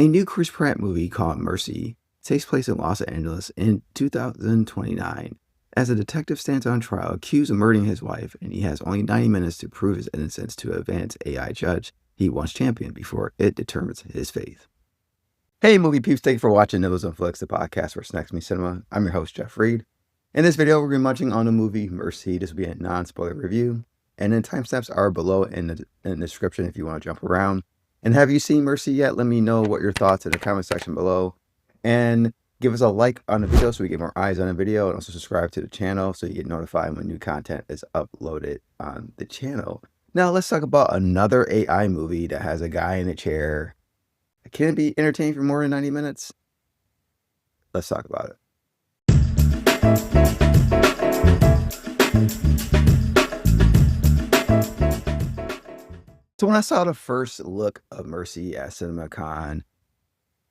A new Chris Pratt movie called Mercy takes place in Los Angeles in 2029 as a detective stands on trial accused of murdering his wife, and he has only 90 minutes to prove his innocence to an advanced AI judge he once championed before it determines his fate. Hey movie peeps, thank you for watching NibbleNFlix, the podcast for Snacks Me Cinema. I'm your host, Jeff Reed. In this video, we're going to be munching on the movie Mercy. This will be a non-spoiler review, and then timestamps are below in the description if you want to jump around. And have you seen Mercy yet? Let me know what your thoughts in the comment section below. And give us a like on the video so we get more eyes on the video. And also subscribe to the channel so you get notified when new content is uploaded on the channel. Now let's talk about another AI movie that has a guy in a chair. Can it be entertaining for more than 90 minutes? Let's talk about it. So when I saw the first look of Mercy at CinemaCon,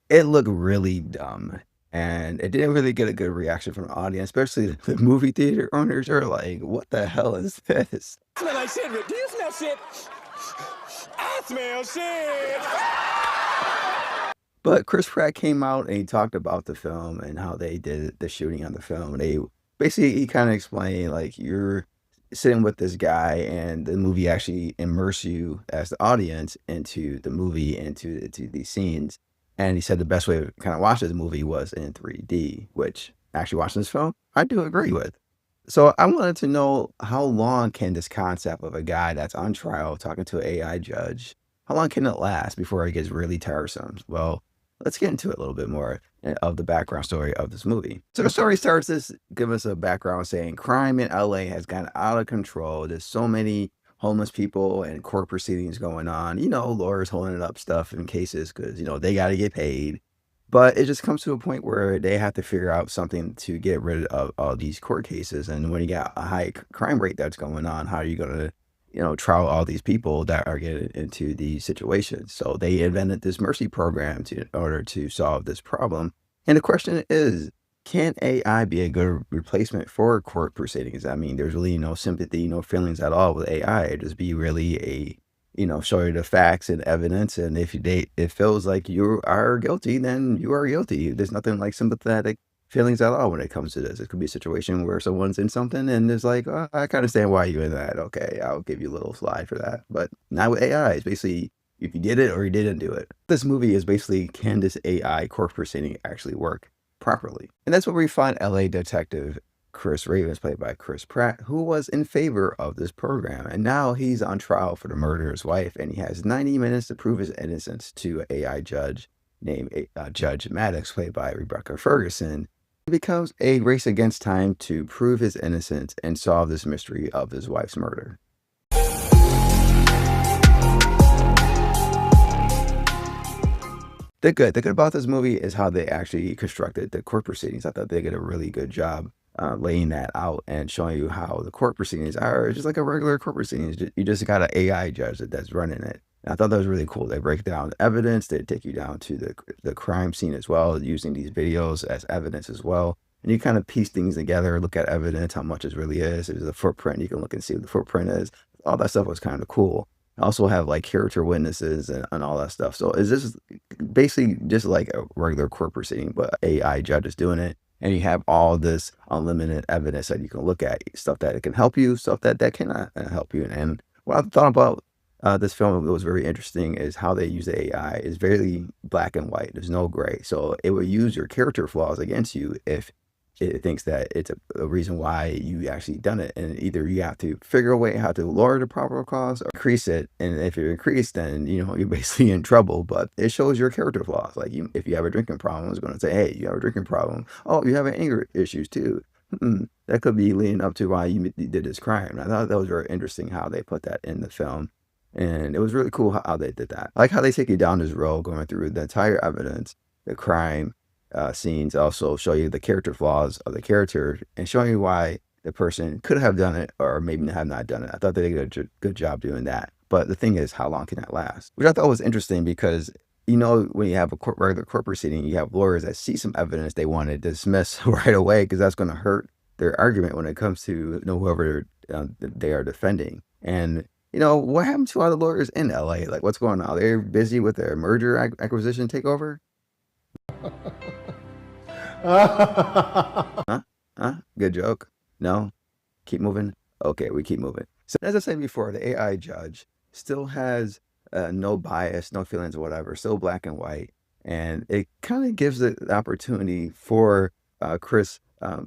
it looked really dumb. And it didn't really get a good reaction from the audience, especially the movie theater owners are like, what the hell is this? Smell like shit, Rick. Do you smell shit? I smell shit. But Chris Pratt came out and he talked about the film and how they did the shooting on the film. He kind of explained, like, you're sitting with this guy and the movie actually immerse you as the audience into the movie, into these scenes. And he said the best way to kind of watch this movie was in 3D, which actually watching this film, I do agree with. So I wanted to know, how long can this concept of a guy that's on trial talking to an AI judge, how long can it last before it gets really tiresome? Well, let's get into it a little bit more of the background story of this movie. So the story starts give us a background saying crime in LA has gotten out of control. There's so many homeless people and court proceedings going on, lawyers holding up stuff in cases because, they got to get paid. But it just comes to a point where they have to figure out something to get rid of all these court cases. And when you got a high crime rate that's going on, how are you going to, trial all these people that are getting into these situations? So they invented this Mercy program in order to solve this problem. And the question is, can AI be a good replacement for court proceedings? I mean, there's really no sympathy, no feelings at all with AI. It just be really show you the facts and evidence. And if it feels like you are guilty, then you are guilty. There's nothing like sympathetic feelings at all when it comes to this. It could be a situation where someone's in something and it's like, oh, I kind of understand why you're in that. Okay, I'll give you a little slide for that. But not with AI. It's basically if you did it or you didn't do it. This movie is basically, can this AI court proceeding actually work properly? And that's where we find LA detective Chris Ravens, played by Chris Pratt, who was in favor of this program. And now he's on trial for the murder of his wife, and he has 90 minutes to prove his innocence to an AI judge named Judge Maddox, played by Ferguson. It becomes a race against time to prove his innocence and solve this mystery of his wife's murder. The good about this movie is how they actually constructed the court proceedings. I thought they did a really good job laying that out and showing you how the court proceedings are just like a regular court proceedings. You just got an AI judge that's running it. And I thought that was really cool. They break down the evidence. They take you down to the crime scene as well, using these videos as evidence as well. And you kind of piece things together, look at evidence, how much it really is. There's a footprint. You can look and see what the footprint is. All that stuff was kind of cool. I also have like character witnesses and all that stuff. So is this basically just like a regular court proceeding, but AI judge is doing it. And you have all this unlimited evidence that you can look at, stuff that it can help you, stuff that cannot help you. And what I thought about this film that was very interesting is how they use the AI. It's very black and white. There's no gray. So it will use your character flaws against you if it thinks that it's a reason why you actually done it. And either you have to figure a way how to lower the probable cause or increase it. And if you increase, then, you're basically in trouble. But it shows your character flaws. Like if you have a drinking problem, it's going to say, hey, you have a drinking problem. Oh, you have anger issues too. That could be leading up to why you did this crime. And I thought that was very interesting how they put that in the film. And it was really cool how they did that. I like how they take you down this road, going through the entire evidence, the crime scenes, also show you the character flaws of the character and showing you why the person could have done it or maybe have not done it. I thought they did a good job doing that. But the thing is, how long can that last? Which I thought was interesting because, when you have a regular court proceeding, you have lawyers that see some evidence they want to dismiss right away because that's going to hurt their argument when it comes to whoever they are defending. And what happened to all the lawyers in LA? Like, what's going on? They're busy with their merger acquisition takeover? Huh? Huh? Good joke? No? Keep moving? Okay, we keep moving. So as I said before, the AI judge still has no bias, no feelings, whatever, still black and white. And it kind of gives the opportunity for Chris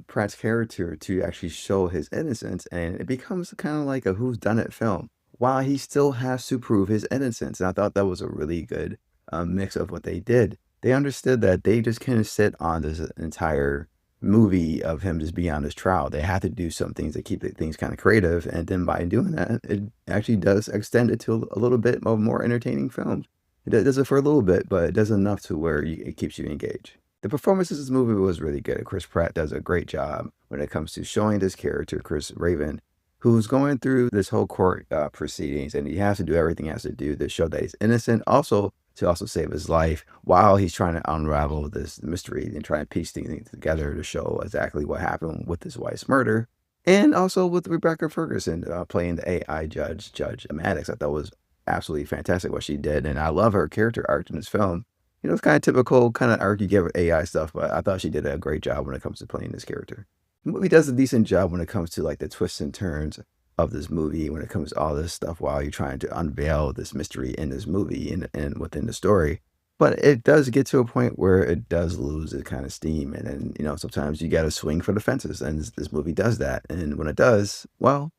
Pratt's character to actually show his innocence. And it becomes kind of like a whodunit film while he still has to prove his innocence. And I thought that was a really good mix of what they did. They understood that they just couldn't sit on this entire movie of him just being on his trial. They had to do some things to keep things kind of creative, and then by doing that, it actually does extend it to a little bit of more entertaining films. It does it for a little bit, but it does enough to where it keeps you engaged. The performances in this movie was really good. Chris Pratt does a great job when it comes to showing this character, Chris Raven, who's going through this whole court proceedings, and he has to do everything he has to do to show that he's innocent. Also, to also save his life while he's trying to unravel this mystery and try and piece things together to show exactly what happened with his wife's murder. And also with Rebecca Ferguson playing the AI judge, Judge Maddox. I thought was absolutely fantastic what she did. And I love her character arc in this film. It's kind of typical kind of arc you get with AI stuff, but I thought she did a great job when it comes to playing this character. The movie does a decent job when it comes to like the twists and turns of this movie when it comes to all this stuff while you're trying to unveil this mystery in this movie and within the story. But it does get to a point where it does lose its kind of steam. And then, sometimes you got to swing for the fences. And this movie does that. And when it does, well,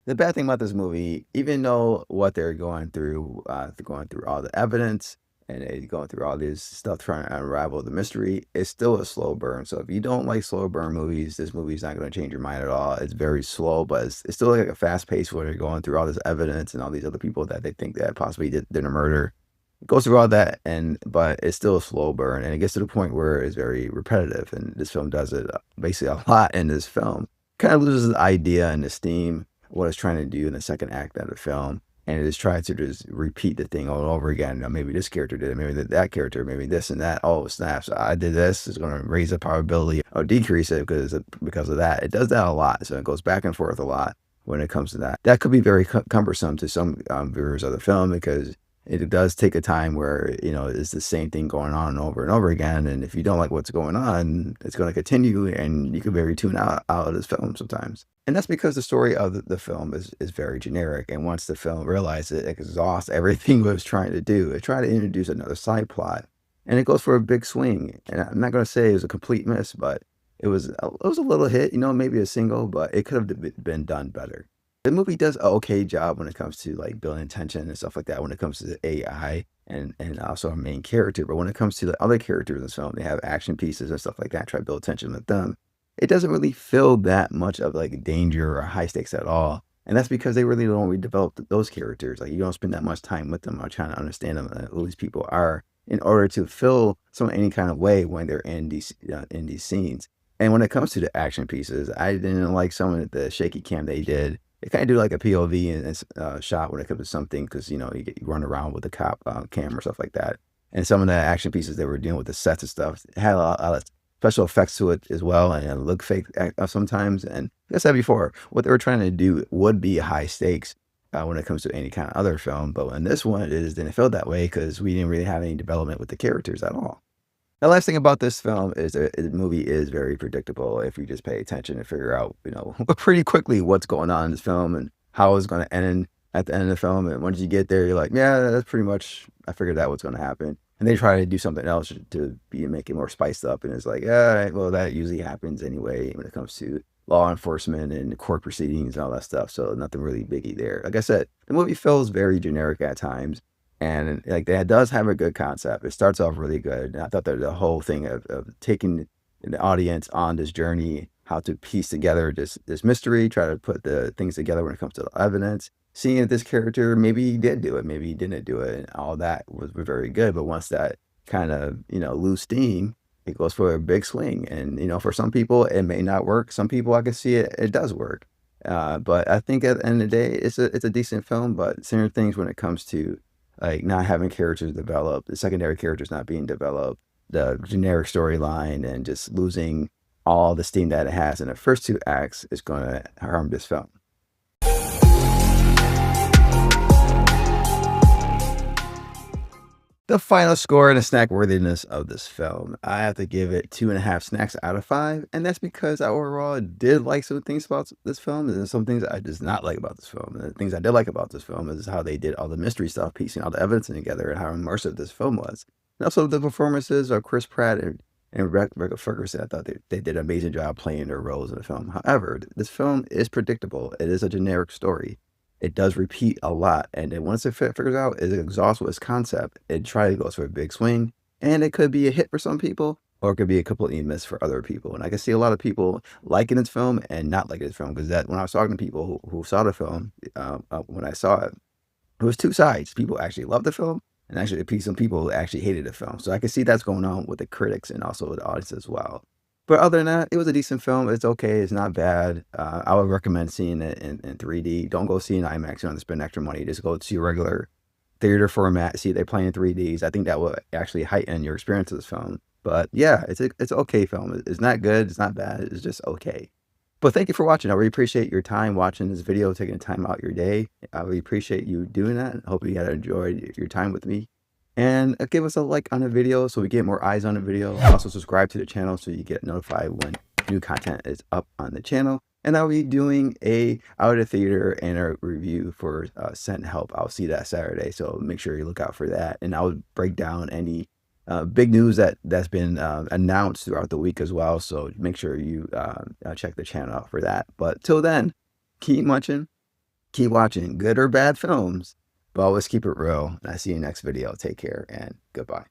the bad thing about this movie, even though what they're going through all the evidence and they're going through all this stuff trying to unravel the mystery, it's still a slow burn. So if you don't like slow burn movies, this movie's not going to change your mind at all. It's very slow, but it's still like a fast pace where they're going through all this evidence and all these other people that they think that possibly did a murder. It goes through all that, but it's still a slow burn, and it gets to the point where it's very repetitive. And this film does it basically a lot in this film. Kind of loses the idea and the steam what it's trying to do in the second act of the film, and it just tries to just repeat the thing all over again. Maybe this character did it, maybe that character, maybe this and that. Oh, snaps! I did this. It's going to raise the probability or decrease it because of that. It does that a lot, so it goes back and forth a lot when it comes to that. That could be very cumbersome to some viewers of the film because it does take a time where, it's the same thing going on and over again. And if you don't like what's going on, it's going to continue and you could very tune out of this film sometimes. And that's because the story of the film is very generic. And once the film realizes it exhausts everything it was trying to do, it tried to introduce another side plot and it goes for a big swing. And I'm not going to say it was a complete miss, but it was a little hit, maybe a single, but it could have been done better. The movie does an okay job when it comes to like building tension and stuff like that when it comes to the AI and also our main character. But when it comes to the other characters in this film, they have action pieces and stuff like that, try to build tension with them. It doesn't really feel that much of like danger or high stakes at all. And that's because they really don't redevelop those characters. Like you don't spend that much time with them or trying to understand them, who these people are in order to feel any kind of way when they're in these scenes. And when it comes to the action pieces, I didn't like some of the shaky cam they did. They kind of do like a POV and shot when it comes to something because, you run around with the cop camera, stuff like that. And some of the action pieces they were doing with the sets and stuff had a lot of special effects to it as well and look fake sometimes. And like I said before, what they were trying to do would be high stakes when it comes to any kind of other film. But in this one, it just didn't feel that way because we didn't really have any development with the characters at all. The last thing about this film is that the movie is very predictable if you just pay attention and figure out, pretty quickly what's going on in this film and how it's going to end at the end of the film. And once you get there, you're like, yeah, that's pretty much, I figured out what's going to happen. And they try to do something else to make it more spiced up. And it's like, yeah, well, that usually happens anyway when it comes to law enforcement and court proceedings and all that stuff. So nothing really biggie there. Like I said, the movie feels very generic at times. And like that does have a good concept. It starts off really good. And I thought that the whole thing of taking the audience on this journey, how to piece together this mystery, try to put the things together when it comes to the evidence, seeing that this character, maybe he did do it, maybe he didn't do it. And all that was very good. But once that kind of, lose steam, it goes for a big swing. And, for some people, it may not work. Some people, I can see it does work. But I think at the end of the day, it's a decent film, but certain things when it comes to like not having characters developed, the secondary characters not being developed, the generic storyline, and just losing all the steam that it has in the first 2 acts is going to harm this film. The final score and the snack worthiness of this film, I have to give it 2.5 snacks out of 5, and that's because I overall did like some things about this film, and some things I did not like about this film. And the things I did like about this film is how they did all the mystery stuff, piecing all the evidence together, and how immersive this film was. And also the performances of Chris Pratt and Rebecca Ferguson. I thought they did an amazing job playing their roles in the film. However, this film is predictable. It is a generic story. It does repeat a lot, and then once it figures out, it exhausts with its concept. It tries to go for a big swing, and it could be a hit for some people, or it could be a completely miss for other people. And I can see a lot of people liking this film and not liking this film, because that when I was talking to people who saw the film, when I saw it, it was two sides. People actually loved the film, and actually some people who actually hated the film. So I can see that's going on with the critics and also with the audience as well. But other than that, it was a decent film. It's okay. It's not bad. I would recommend seeing it in 3D. Don't go see an IMAX. You don't have to spend extra money. Just go see a regular theater format. See they play in 3Ds. I think that will actually heighten your experience of this film. But yeah, it's an okay film. It's not good. It's not bad. It's just okay. But thank you for watching. I really appreciate your time watching this video, taking time out your day. I really appreciate you doing that. I hope you had enjoyed your time with me. And give us a like on the video so we get more eyes on the video. Also subscribe to the channel so you get notified when new content is up on the channel. And I'll be doing a out of the theater and a review for Sent Help. I'll see that Saturday, so make sure you look out for that. And I'll break down any big news that's been announced throughout the week as well. So make sure you check the channel out for that. But till then, keep munching, keep watching good or bad films. But always keep it real. And I see you next video. Take care and goodbye.